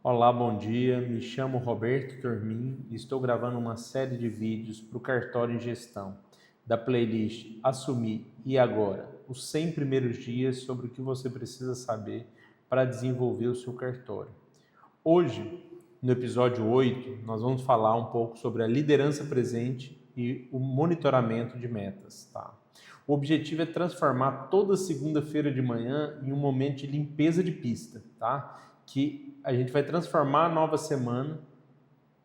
Olá, bom dia. Me chamo Roberto Tormin e estou gravando uma série de vídeos para o Cartório em Gestão, da playlist Assumir e Agora, os 100 primeiros dias sobre o que você precisa saber para desenvolver o seu cartório. Hoje, no episódio 8, nós vamos falar um pouco sobre a liderança presente e o monitoramento de metas. Tá? O objetivo é transformar toda segunda-feira de manhã em um momento de limpeza de pista, tá? Que a gente vai transformar a nova semana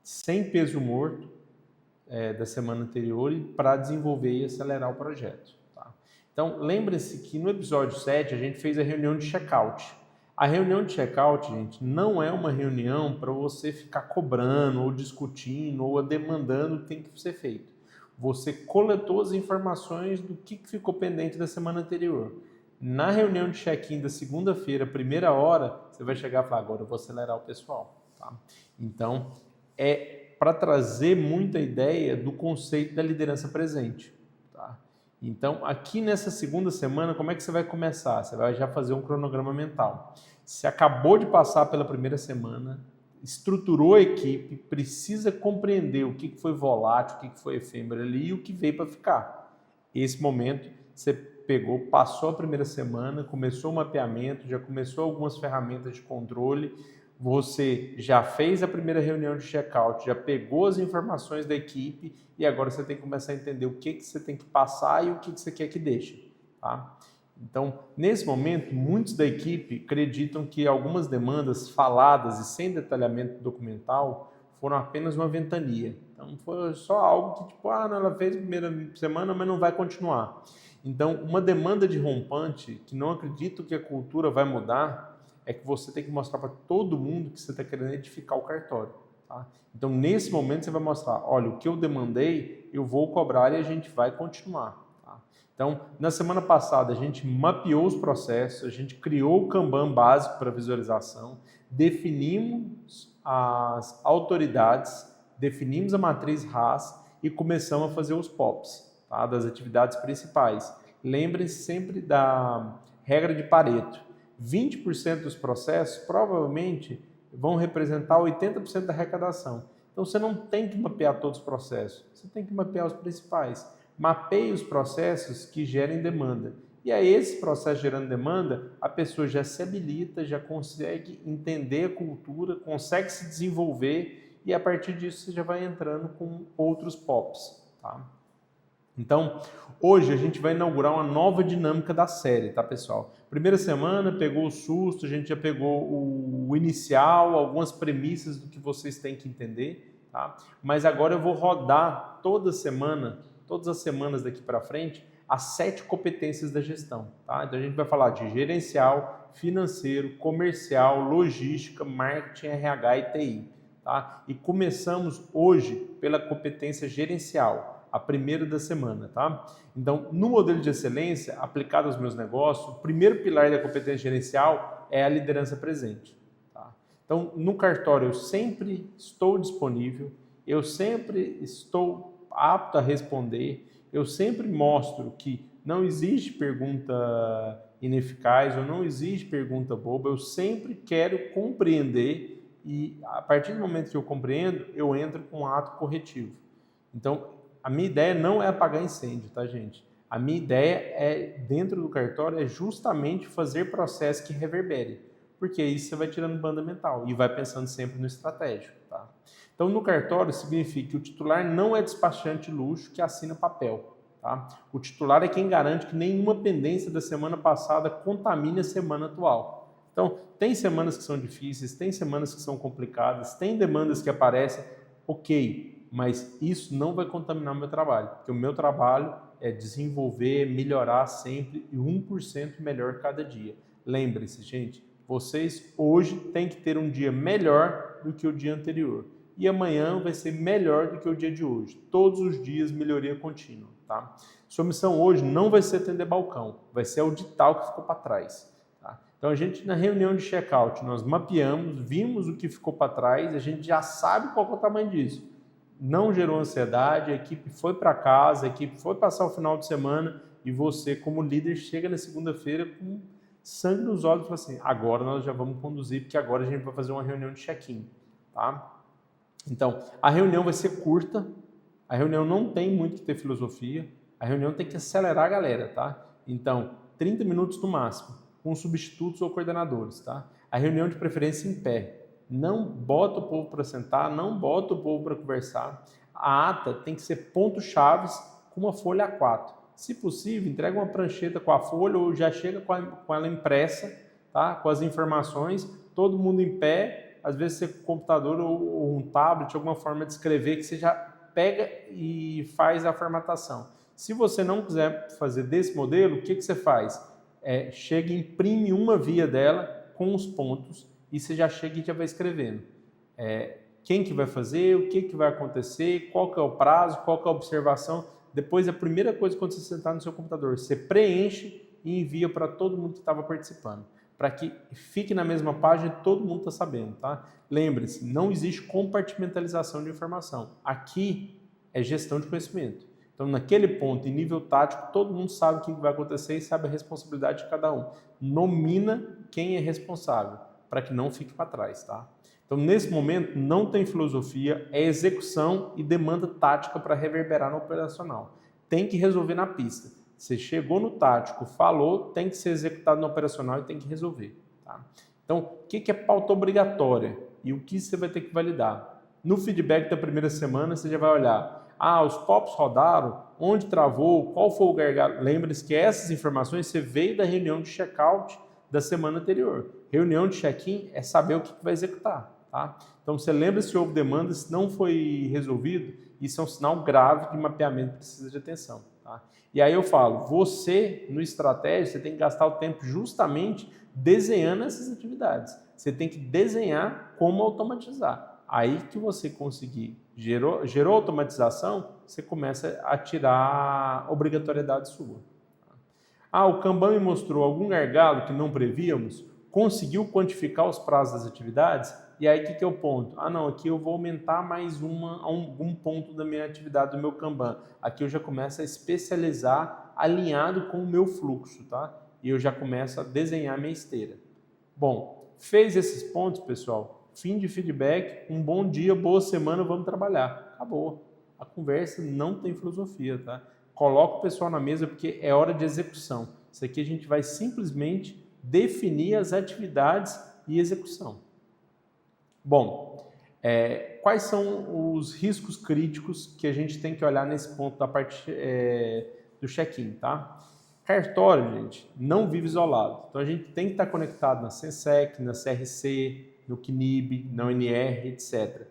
sem peso morto da semana anterior e para desenvolver e acelerar o projeto. Tá? Então, lembre-se que no episódio 7 a gente fez a reunião de check-out. A reunião de check-out, gente, não é uma reunião para você ficar cobrando ou discutindo ou demandando o que tem que ser feito. Você coletou as informações do que ficou pendente da semana anterior. Na reunião de check-in da segunda-feira, primeira hora, você vai chegar e falar, agora eu vou acelerar o pessoal. Tá? Então, é para trazer muita ideia do conceito da liderança presente. Tá? Então, aqui nessa segunda semana, como é que você vai começar? Você vai já fazer um cronograma mental. Você acabou de passar pela primeira semana, estruturou a equipe, precisa compreender o que foi volátil, o que foi efêmero ali e o que veio para ficar. Esse momento, você pegou, passou a primeira semana, começou o mapeamento, já começou algumas ferramentas de controle, você já fez a primeira reunião de check-out, já pegou as informações da equipe e agora você tem que começar a entender o que você tem que passar e o que você quer que deixe. Tá? Então, nesse momento, muitos da equipe acreditam que algumas demandas faladas e sem detalhamento documental foram apenas uma ventania. Então, foi só algo que, tipo, ela fez a primeira semana, mas não vai continuar. Então, uma demanda de rompante que não acredito que a cultura vai mudar é que você tem que mostrar para todo mundo que você está querendo edificar o cartório. Tá? Então, nesse momento, você vai mostrar, olha, o que eu demandei, eu vou cobrar e a gente vai continuar. Tá? Então, na semana passada, a gente mapeou os processos, a gente criou o Kanban básico para visualização, definimos as autoridades, definimos a matriz RAS e começamos a fazer os POPs, tá? Das atividades principais. Lembre-se sempre da regra de Pareto. 20% dos processos provavelmente vão representar 80% da arrecadação. Então você não tem que mapear todos os processos, você tem que mapear os principais. Mapeie os processos que gerem demanda. E aí, esse processo gerando demanda, a pessoa já se habilita, já consegue entender a cultura, consegue se desenvolver e a partir disso você já vai entrando com outros POPs. Tá? Então, hoje a gente vai inaugurar uma nova dinâmica da série, tá, pessoal? Primeira semana pegou o susto, a gente já pegou o inicial, algumas premissas do que vocês têm que entender, tá? Mas agora eu vou rodar toda semana, todas as semanas daqui para frente, as 7 competências da gestão, tá? Então a gente vai falar de gerencial, financeiro, comercial, logística, marketing, RH e TI, tá? E começamos hoje pela competência gerencial, a primeira da semana, tá? Então, no modelo de excelência aplicado aos meus negócios, o primeiro pilar da competência gerencial é a liderança presente, tá? Então, no cartório eu sempre estou disponível, eu sempre estou apto a responder, eu sempre mostro que não existe pergunta ineficaz ou não existe pergunta boba, eu sempre quero compreender e a partir do momento que eu compreendo, eu entro com um ato corretivo. Então, a minha ideia não é apagar incêndio, tá, gente? A minha ideia é, dentro do cartório, é justamente fazer processo que reverbere, porque aí você vai tirando banda mental e vai pensando sempre no estratégico, tá? Então, no cartório, significa que o titular não é despachante luxo que assina papel, tá? O titular é quem garante que nenhuma pendência da semana passada contamine a semana atual. Então, tem semanas que são difíceis, tem semanas que são complicadas, tem demandas que aparecem, ok, mas isso não vai contaminar o meu trabalho, porque o meu trabalho é desenvolver, melhorar sempre e 1% melhor cada dia. Lembre-se, gente, vocês hoje têm que ter um dia melhor do que o dia anterior e amanhã vai ser melhor do que o dia de hoje. Todos os dias melhoria contínua, tá? Sua missão hoje não vai ser atender balcão, vai ser auditar o que ficou para trás. Tá? Então a gente na reunião de check-out nós mapeamos, vimos o que ficou para trás, a gente já sabe qual é o tamanho disso. Não gerou ansiedade, a equipe foi para casa, a equipe foi passar o final de semana e você, como líder, chega na segunda-feira com sangue nos olhos e fala assim, agora nós já vamos conduzir, porque agora a gente vai fazer uma reunião de check-in, tá? Então, a reunião vai ser curta, a reunião não tem muito que ter filosofia, a reunião tem que acelerar a galera, tá? Então, 30 minutos no máximo, com substitutos ou coordenadores, tá? A reunião de preferência em pé. Não bota o povo para sentar, não bota o povo para conversar. A ata tem que ser pontos-chaves com uma folha A4. Se possível, entrega uma prancheta com a folha ou já chega com ela impressa, tá? Com as informações, todo mundo em pé, às vezes você com um computador ou um tablet, alguma forma de escrever que você já pega e faz a formatação. Se você não quiser fazer desse modelo, o que você faz? Chega e imprime uma via dela com os pontos e você já chega e já vai escrevendo. Quem que vai fazer, o que vai acontecer, qual que é o prazo, qual que é a observação. Depois, a primeira coisa quando você sentar no seu computador, você preenche e envia para todo mundo que estava participando, para que fique na mesma página e todo mundo está sabendo, tá? Lembre-se, não existe compartimentalização de informação. Aqui é gestão de conhecimento. Então, naquele ponto, em nível tático, todo mundo sabe o que vai acontecer e sabe a responsabilidade de cada um. Nomina quem é responsável, para que não fique para trás, tá? Então, nesse momento, não tem filosofia, é execução e demanda tática para reverberar no operacional. Tem que resolver na pista. Você chegou no tático, falou, tem que ser executado no operacional e tem que resolver, tá? Então, o que é pauta obrigatória e o que você vai ter que validar? No feedback da primeira semana, você já vai olhar, os POPs rodaram, onde travou, qual foi o gargalo. Lembre-se que essas informações você veio da reunião de check-out da semana anterior. Reunião de check-in é saber o que vai executar, tá? Então, você lembra se houve demanda, se não foi resolvido, isso é um sinal grave de mapeamento que precisa de atenção, tá? E aí eu falo, você, no estratégia, você tem que gastar o tempo justamente desenhando essas atividades. Você tem que desenhar como automatizar. Aí que você conseguir, gerou automatização, você começa a tirar obrigatoriedade sua. O Kanban me mostrou algum gargalo que não prevíamos, conseguiu quantificar os prazos das atividades, e aí o que é o ponto? Não, aqui eu vou aumentar mais algum ponto da minha atividade, do meu Kanban. Aqui eu já começo a especializar alinhado com o meu fluxo, tá? E eu já começo a desenhar minha esteira. Bom, fez esses pontos, pessoal? Fim de feedback, um bom dia, boa semana, vamos trabalhar. Acabou. A conversa não tem filosofia, tá? Coloca o pessoal na mesa porque é hora de execução. Isso aqui a gente vai simplesmente definir as atividades e execução. Bom, quais são os riscos críticos que a gente tem que olhar nesse ponto da parte do check-in, tá? Cartório, gente, não vive isolado. Então a gente tem que estar conectado na SENSEC, na CRC, no CNIB, na UNR, etc.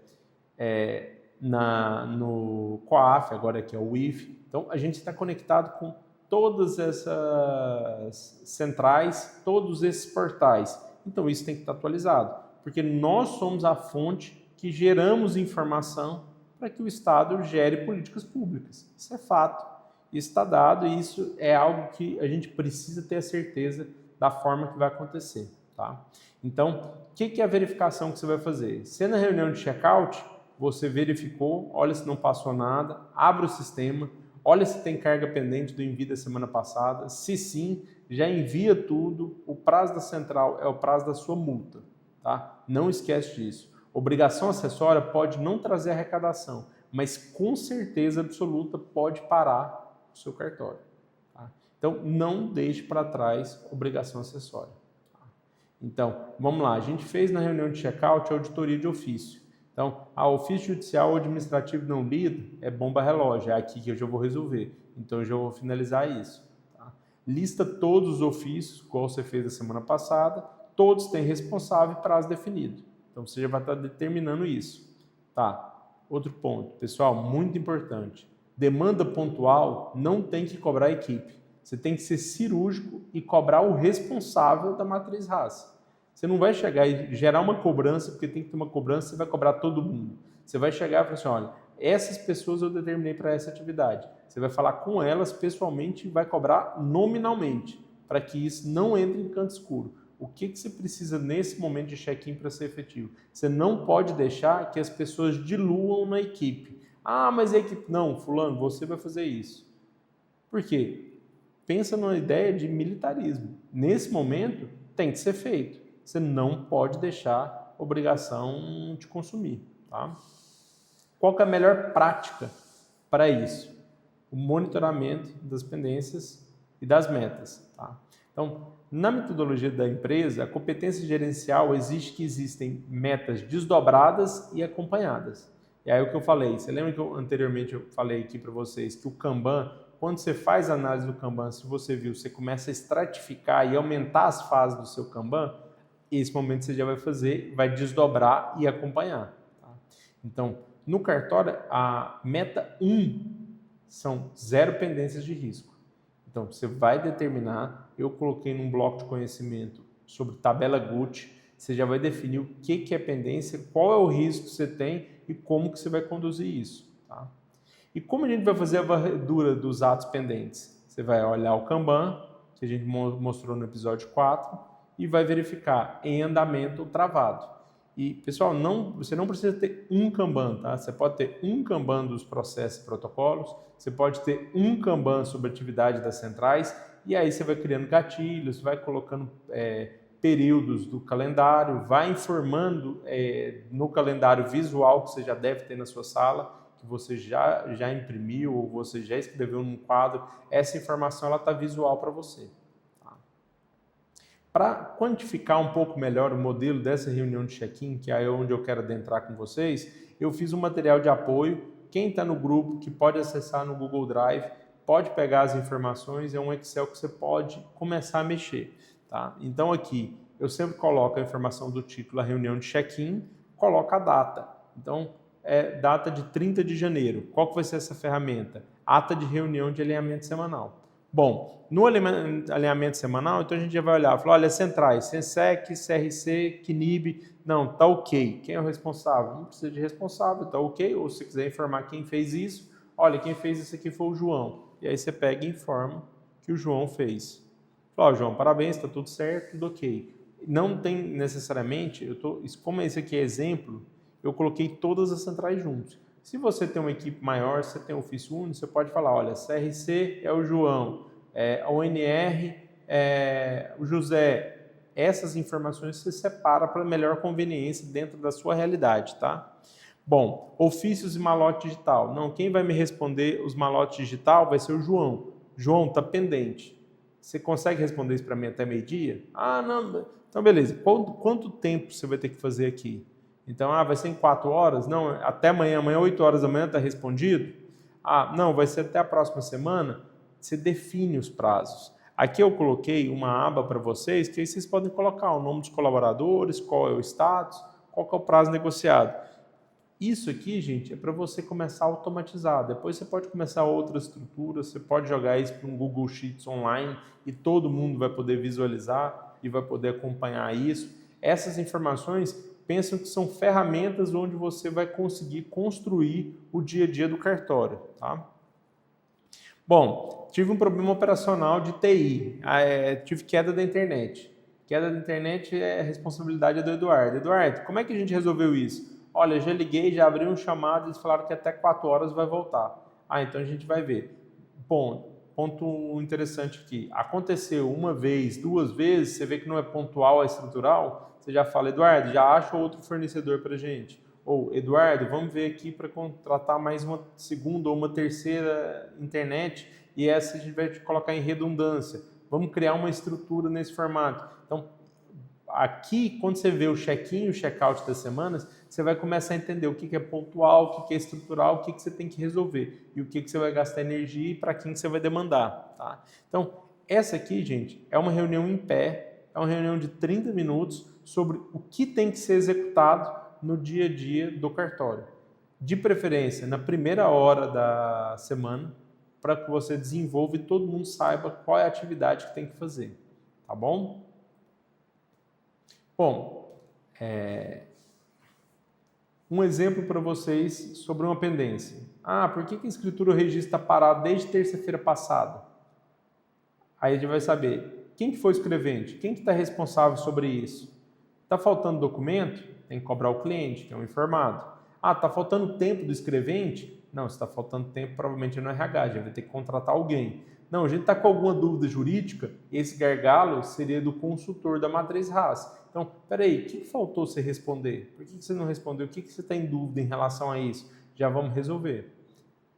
No COAF, agora que é o WIF. Então, a gente está conectado com todas essas centrais, todos esses portais. Então, isso tem que estar atualizado, porque nós somos a fonte que geramos informação para que o Estado gere políticas públicas. Isso é fato. Isso está dado e isso é algo que a gente precisa ter a certeza da forma que vai acontecer, tá? Então, o que é a verificação que você vai fazer? Se na reunião de checkout, você verificou, olha se não passou nada, abre o sistema, olha se tem carga pendente do envio da semana passada, se sim, já envia tudo, o prazo da central é o prazo da sua multa, tá? Não esquece disso. Obrigação acessória pode não trazer arrecadação, mas com certeza absoluta pode parar o seu cartório, tá? Então, não deixe para trás obrigação acessória. Então, vamos lá, a gente fez na reunião de check-out a auditoria de ofício. Então, ofício judicial ou administrativo não lido é bomba relógio, é aqui que eu já vou resolver. Então, eu já vou finalizar isso. Tá? Lista todos os ofícios, qual você fez a semana passada, todos têm responsável e prazo definido. Então, você já vai estar determinando isso. Tá? Outro ponto, pessoal, muito importante. Demanda pontual não tem que cobrar a equipe. Você tem que ser cirúrgico e cobrar o responsável da matriz raça. Você não vai chegar e gerar uma cobrança, porque tem que ter uma cobrança, você vai cobrar todo mundo. Você vai chegar e falar assim, olha, essas pessoas eu determinei para essa atividade. Você vai falar com elas pessoalmente e vai cobrar nominalmente, para que isso não entre em canto escuro. O que você precisa nesse momento de check-in para ser efetivo? Você não pode deixar que as pessoas diluam na equipe. Mas a equipe... Não, fulano, você vai fazer isso. Por quê? Pensa numa ideia de militarismo. nesse momento, tem que ser feito. Você não pode deixar obrigação de consumir. Tá? Qual que é a melhor prática para isso? O monitoramento das pendências e das metas. Tá? Então, na metodologia da empresa, a competência gerencial exige que existem metas desdobradas e acompanhadas. E aí o que eu falei, você lembra que anteriormente eu falei aqui para vocês que o Kanban, quando você faz a análise do Kanban, se você viu, você começa a estratificar e aumentar as fases do seu Kanban, esse momento você já vai fazer, vai desdobrar e acompanhar. Tá? Então, no cartório, a meta 1 são 0 pendências de risco. Então, você vai determinar, eu coloquei num bloco de conhecimento sobre tabela Gucci, você já vai definir o que é pendência, qual é o risco que você tem e como que você vai conduzir isso. Tá? E como a gente vai fazer a varredura dos atos pendentes? Você vai olhar o Kanban, que a gente mostrou no episódio 4, e vai verificar em andamento ou travado. E, pessoal, você não precisa ter um Kanban, tá? Você pode ter um Kanban dos processos e protocolos, você pode ter um Kanban sobre a atividade das centrais, e aí você vai criando gatilhos, vai colocando períodos do calendário, vai informando no calendário visual que você já deve ter na sua sala, que você já imprimiu ou você já escreveu num quadro, essa informação está visual para você. Para quantificar um pouco melhor o modelo dessa reunião de check-in, que é onde eu quero adentrar com vocês, eu fiz um material de apoio. Quem está no grupo, que pode acessar no Google Drive, pode pegar as informações, é um Excel que você pode começar a mexer. Tá? Então aqui, eu sempre coloco a informação do título, a reunião de check-in, coloco a data. Então, data de 30 de janeiro. Qual que vai ser essa ferramenta? Ata de reunião de alinhamento semanal. Bom, no alinhamento semanal, então a gente já vai olhar, falar, olha, centrais, Sensec, CRC, CNIB, não, tá ok. Quem é o responsável? Não precisa de responsável, tá ok. Ou se quiser informar quem fez isso, olha, quem fez isso aqui foi o João. E aí você pega e informa que o João fez. Fala, João, parabéns, está tudo certo, tudo ok. Não tem necessariamente, como esse aqui é exemplo, eu coloquei todas as centrais juntos. Se você tem uma equipe maior, você tem um ofício único, você pode falar, olha, CRC é o João, a ONR é o José. Essas informações você separa para melhor conveniência dentro da sua realidade, tá? Bom, ofícios e malote digital. Não, quem vai me responder os malotes digital vai ser o João. João, tá pendente. Você consegue responder isso para mim até meio-dia? Ah, não. Então, beleza. Quanto tempo você vai ter que fazer aqui? Então, vai ser em 4 horas? Não, até amanhã 8 horas da manhã está respondido? Ah, não, vai ser até a próxima semana? Você define os prazos. Aqui eu coloquei uma aba para vocês, que aí vocês podem colocar o nome dos colaboradores, qual é o status, qual que é o prazo negociado. Isso aqui, gente, é para você começar a automatizar. Depois você pode começar outras estruturas, você pode jogar isso para um Google Sheets online e todo mundo vai poder visualizar e vai poder acompanhar isso. Essas informações, pensam que são ferramentas onde você vai conseguir construir o dia a dia do cartório. Tá? Bom, tive um problema operacional de TI, tive queda da internet. Queda da internet é responsabilidade do Eduardo. Eduardo, como é que a gente resolveu isso? Olha, já liguei, já abri um chamado, eles falaram que até 4 horas vai voltar. Então a gente vai ver. Bom, ponto interessante aqui. Aconteceu uma vez, 2 vezes, você vê que não é pontual, é estrutural, você já fala, Eduardo, já acha outro fornecedor para a gente. Ou, Eduardo, vamos ver aqui para contratar mais uma segunda ou uma terceira internet e essa a gente vai colocar em redundância. Vamos criar uma estrutura nesse formato. Então, aqui, quando você vê o check-in e o check-out das semanas, você vai começar a entender o que é pontual, o que é estrutural, o que você tem que resolver e o que você vai gastar energia e para quem você vai demandar. Tá? Então, essa aqui, gente, é uma reunião em pé, é uma reunião de 30 minutos sobre o que tem que ser executado no dia a dia do cartório. De preferência, na primeira hora da semana, para que você desenvolva e todo mundo saiba qual é a atividade que tem que fazer. Tá bom? Bom, um exemplo para vocês sobre uma pendência. Por que a escritura ou registro está parado desde terça-feira passada? Aí a gente vai saber quem que foi o escrevente, quem que está responsável sobre isso. Está faltando documento? Tem que cobrar o cliente, que é um informado. Está faltando tempo do escrevente? Não, se está faltando tempo, provavelmente no RH, já vai ter que contratar alguém. Não, a gente está com alguma dúvida jurídica, esse gargalo seria do consultor da matriz RAS. Então, peraí, o que faltou você responder? Por que você não respondeu? O que você está em dúvida em relação a isso? Já vamos resolver.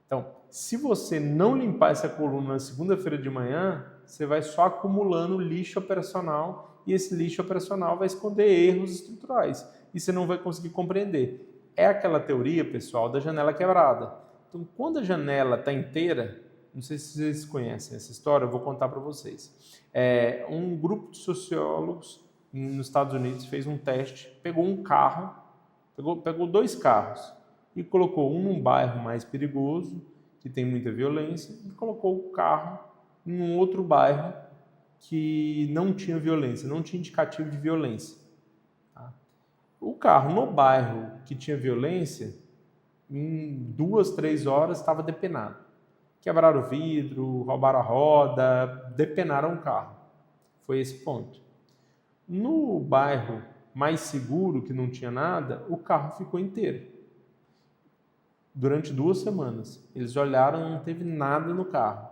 Então, se você não limpar essa coluna na segunda-feira de manhã, você vai só acumulando lixo operacional e esse lixo operacional vai esconder erros estruturais e você não vai conseguir compreender. É aquela teoria, pessoal, da janela quebrada. Então, quando a janela está inteira, não sei se vocês conhecem essa história, eu vou contar para vocês. Um grupo de sociólogos nos Estados Unidos fez um teste, pegou um carro, pegou 2 carros e colocou um num bairro mais perigoso, que tem muita violência, e colocou o carro em um outro bairro que não tinha violência, não tinha indicativo de violência. Tá? O carro no bairro que tinha violência, em 2, 3 horas estava depenado. Quebraram o vidro, roubaram a roda, depenaram o carro. Foi esse ponto. No bairro mais seguro, que não tinha nada, o carro ficou inteiro. Durante 2 semanas. Eles olharam e não teve nada no carro.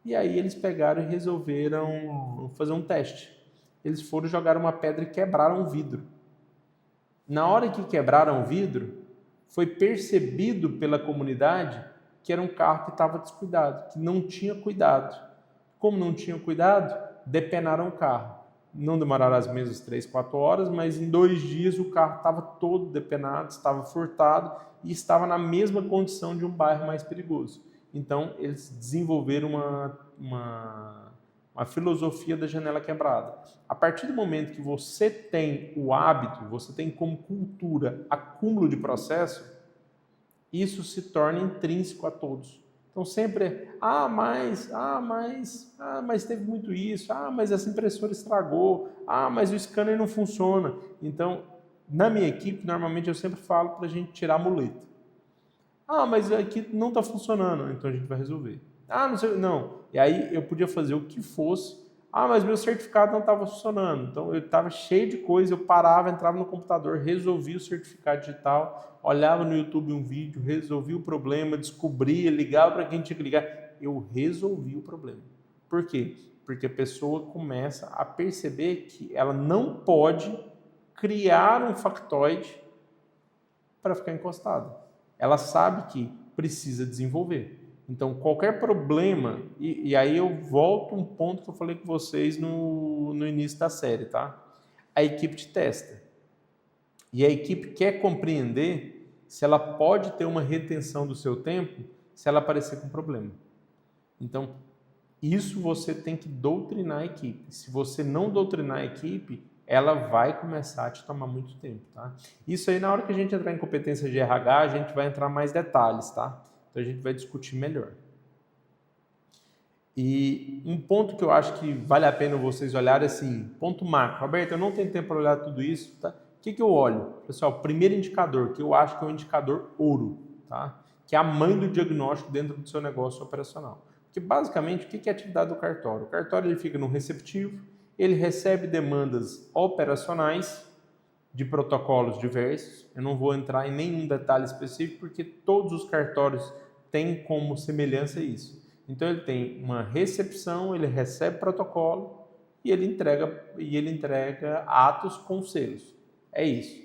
E aí eles pegaram e resolveram fazer um teste. Eles foram jogar uma pedra e quebraram o vidro. Na hora que quebraram o vidro, foi percebido pela comunidade que era um carro que estava descuidado, que não tinha cuidado. Como não tinha cuidado, depenaram o carro. Não demoraram as mesmas 3, 4 horas, mas em 2 dias o carro estava todo depenado, estava furtado e estava na mesma condição de um bairro mais perigoso. Então, eles desenvolveram uma filosofia da janela quebrada. A partir do momento que você tem o hábito, você tem como cultura acúmulo de processo, isso se torna intrínseco a todos. Então sempre mas teve muito isso, mas essa impressora estragou, mas o scanner não funciona. Então, na minha equipe, normalmente eu sempre falo para a gente tirar a muleta. Mas aqui não está funcionando, então a gente vai resolver. Não sei, não. E aí eu podia fazer o que fosse, mas meu certificado não estava funcionando. Então eu estava cheio de coisa, eu parava, entrava no computador, resolvia o certificado digital, olhava no YouTube um vídeo, resolvia o problema, descobria, ligava para quem tinha que ligar. Eu resolvi o problema. Por quê? Porque a pessoa começa a perceber que ela não pode criar um factoide para ficar encostada. Ela sabe que precisa desenvolver. Então, qualquer problema, e aí eu volto um ponto que eu falei com vocês no início da série, tá? A equipe te testa. E a equipe quer compreender se ela pode ter uma retenção do seu tempo se ela aparecer com problema. Então, isso você tem que doutrinar a equipe. Se você não doutrinar a equipe, ela vai começar a te tomar muito tempo, tá? Isso aí, na hora que a gente entrar em competência de RH, a gente vai entrar mais detalhes, tá? Então a gente vai discutir melhor. E um ponto que eu acho que vale a pena vocês olharem assim, ponto macro. Roberto, eu não tenho tempo para olhar tudo isso, tá? O que eu olho? Pessoal, primeiro indicador, que eu acho que é um indicador ouro, tá? Que é a mãe do diagnóstico dentro do seu negócio operacional. Porque basicamente, o que é a atividade do cartório? O cartório ele fica no receptivo, ele recebe demandas operacionais de protocolos diversos. Eu não vou entrar em nenhum detalhe específico, porque todos os cartórios têm como semelhança isso. Então ele tem uma recepção, ele recebe protocolo e ele entrega atos com selos. É isso.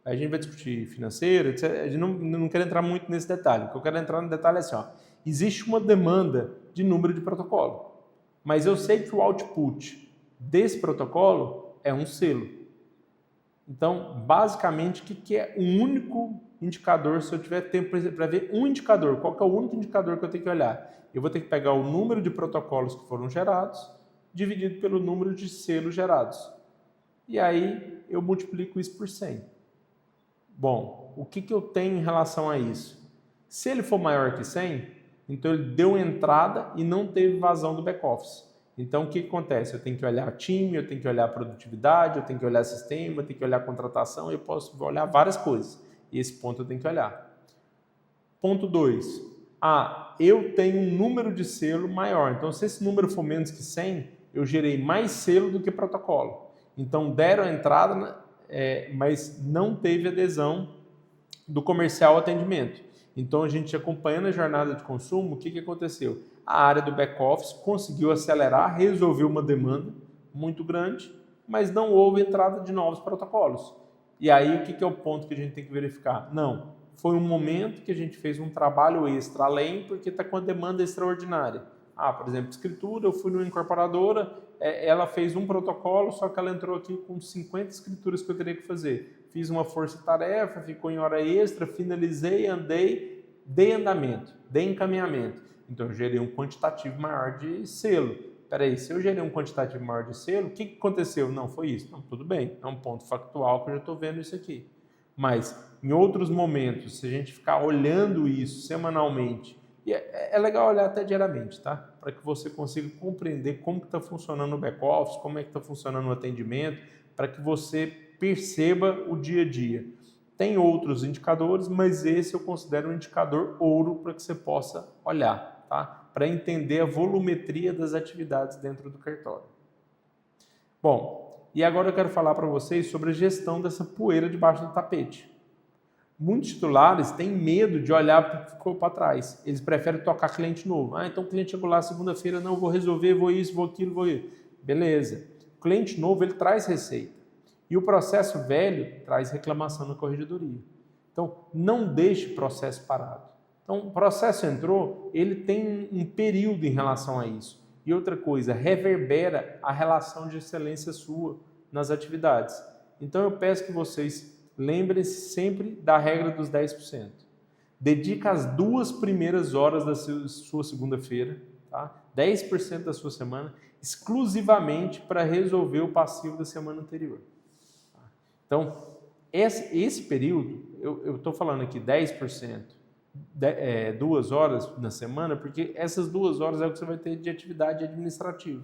A gente vai discutir financeiro, etc. A gente não quer entrar muito nesse detalhe. O que eu quero entrar no detalhe é assim, existe uma demanda de número de protocolo, mas eu sei que o output desse protocolo é um selo. Então, basicamente, o que é um único indicador? Se eu tiver tempo para ver um indicador, qual que é o único indicador que eu tenho que olhar? Eu vou ter que pegar o número de protocolos que foram gerados, dividido pelo número de selos gerados. E aí, eu multiplico isso por 100. Bom, o que eu tenho em relação a isso? Se ele for maior que 100, então ele deu entrada e não teve vazão do back-office. Então, o que acontece? Eu tenho que olhar time, eu tenho que olhar produtividade, eu tenho que olhar sistema, eu tenho que olhar contratação, eu posso olhar várias coisas. E esse ponto eu tenho que olhar. Ponto 2. Eu tenho um número de selo maior. Então, se esse número for menos que 100, eu gerei mais selo do que protocolo. Então, deram a entrada, mas não teve adesão do comercial ao atendimento. Então, a gente acompanhando a jornada de consumo, o que aconteceu? A área do back-office conseguiu acelerar, resolveu uma demanda muito grande, mas não houve entrada de novos protocolos. E aí, o que é o ponto que a gente tem que verificar? Não, foi um momento que a gente fez um trabalho extra além, porque está com a demanda extraordinária. Por exemplo, escritura, eu fui numa incorporadora, ela fez um protocolo, só que ela entrou aqui com 50 escrituras que eu teria que fazer. Fiz uma força-tarefa, ficou em hora extra, finalizei, andei, dei andamento, dei encaminhamento. Então, eu gerei um quantitativo maior de selo. Peraí, se eu gerei um quantitativo maior de selo, o que aconteceu? Não, foi isso. Não, tudo bem, é um ponto factual que eu já estou vendo isso aqui. Mas, em outros momentos, se a gente ficar olhando isso semanalmente, e é legal olhar até diariamente, tá? Para que você consiga compreender como que está funcionando o back-office, como é que está funcionando o atendimento, para que você perceba o dia a dia. Tem outros indicadores, mas esse eu considero um indicador ouro para que você possa olhar, tá? Para entender a volumetria das atividades dentro do cartório. Bom, e agora eu quero falar para vocês sobre a gestão dessa poeira debaixo do tapete. Muitos titulares têm medo de olhar para o que ficou para trás. Eles preferem tocar cliente novo. Então o cliente chegou lá segunda-feira, não, vou resolver, vou isso, vou aquilo, vou isso. Beleza. O cliente novo, ele traz receita. E o processo velho traz reclamação na corregedoria. Então, não deixe o processo parado. Então, o processo entrou, ele tem um período em relação a isso. E outra coisa, reverbera a relação de excelência sua nas atividades. Então, eu peço que vocês lembrem-se sempre da regra dos 10%. Dedica as 2 primeiras horas da sua segunda-feira, tá? 10% da sua semana, exclusivamente para resolver o passivo da semana anterior. Então, esse período, eu estou falando aqui 10%, 2 horas na semana, porque essas 2 horas é o que você vai ter de atividade administrativa.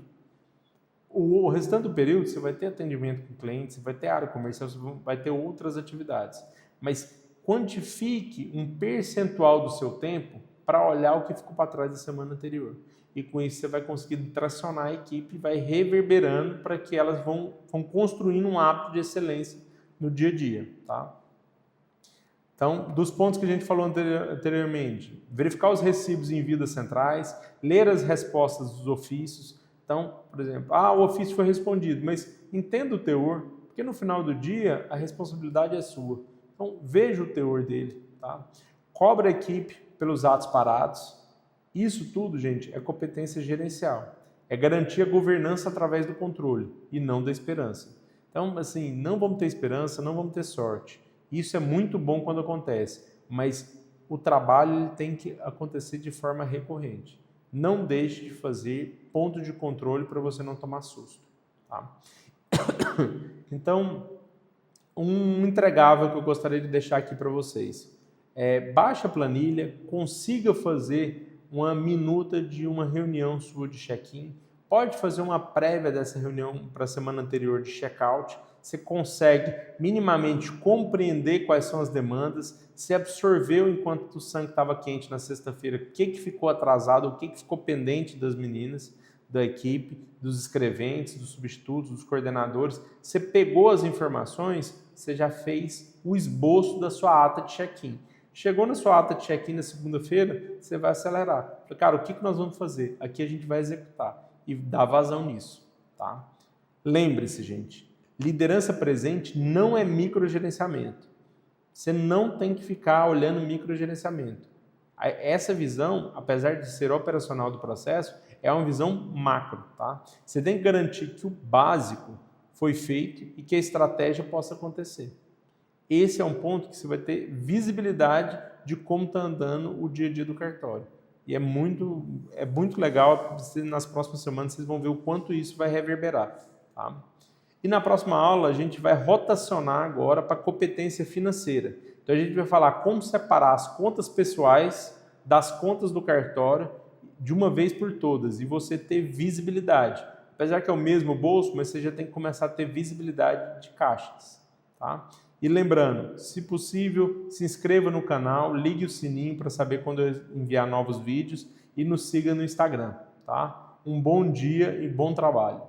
O restante do período, você vai ter atendimento com clientes, você vai ter área comercial, você vai ter outras atividades. Mas quantifique um percentual do seu tempo para olhar o que ficou para trás da semana anterior. E com isso você vai conseguir tracionar a equipe e vai reverberando para que elas vão construindo um hábito de excelência no dia a dia, tá? Então, dos pontos que a gente falou anteriormente, verificar os recibos em envio das centrais, ler as respostas dos ofícios. Então, por exemplo, o ofício foi respondido, mas entenda o teor, porque no final do dia a responsabilidade é sua. Então, veja o teor dele, tá? Cobre a equipe pelos atos parados. Isso tudo, gente, é competência gerencial. É garantir a governança através do controle e não da esperança. Então, assim, não vamos ter esperança, não vamos ter sorte. Isso é muito bom quando acontece, mas o trabalho ele tem que acontecer de forma recorrente. Não deixe de fazer ponto de controle para você não tomar susto, tá? Então, um entregável que eu gostaria de deixar aqui para vocês. Baixe a planilha, consiga fazer uma minuta de uma reunião sua de check-in. Pode fazer uma prévia dessa reunião para a semana anterior de check-out. Você consegue minimamente compreender quais são as demandas, se absorveu enquanto o sangue estava quente na sexta-feira, o que ficou atrasado, o que ficou pendente das meninas, da equipe, dos escreventes, dos substitutos, dos coordenadores. Você pegou as informações, você já fez o esboço da sua ata de check-in. Chegou na sua ata de check-in na segunda-feira, você vai acelerar. Cara, o que nós vamos fazer? Aqui a gente vai executar e dar vazão nisso, tá? Lembre-se, gente, liderança presente não é microgerenciamento. Você não tem que ficar olhando microgerenciamento. Essa visão, apesar de ser operacional do processo, é uma visão macro, tá? Você tem que garantir que o básico foi feito e que a estratégia possa acontecer. Esse é um ponto que você vai ter visibilidade de como está andando o dia a dia do cartório. E é muito legal, nas próximas semanas vocês vão ver o quanto isso vai reverberar, tá? E na próxima aula a gente vai rotacionar agora para competência financeira. Então a gente vai falar como separar as contas pessoais das contas do cartório de uma vez por todas e você ter visibilidade. Apesar que é o mesmo bolso, mas você já tem que começar a ter visibilidade de caixas, tá? E lembrando, se possível, se inscreva no canal, ligue o sininho para saber quando eu enviar novos vídeos e nos siga no Instagram, tá? Um bom dia e bom trabalho.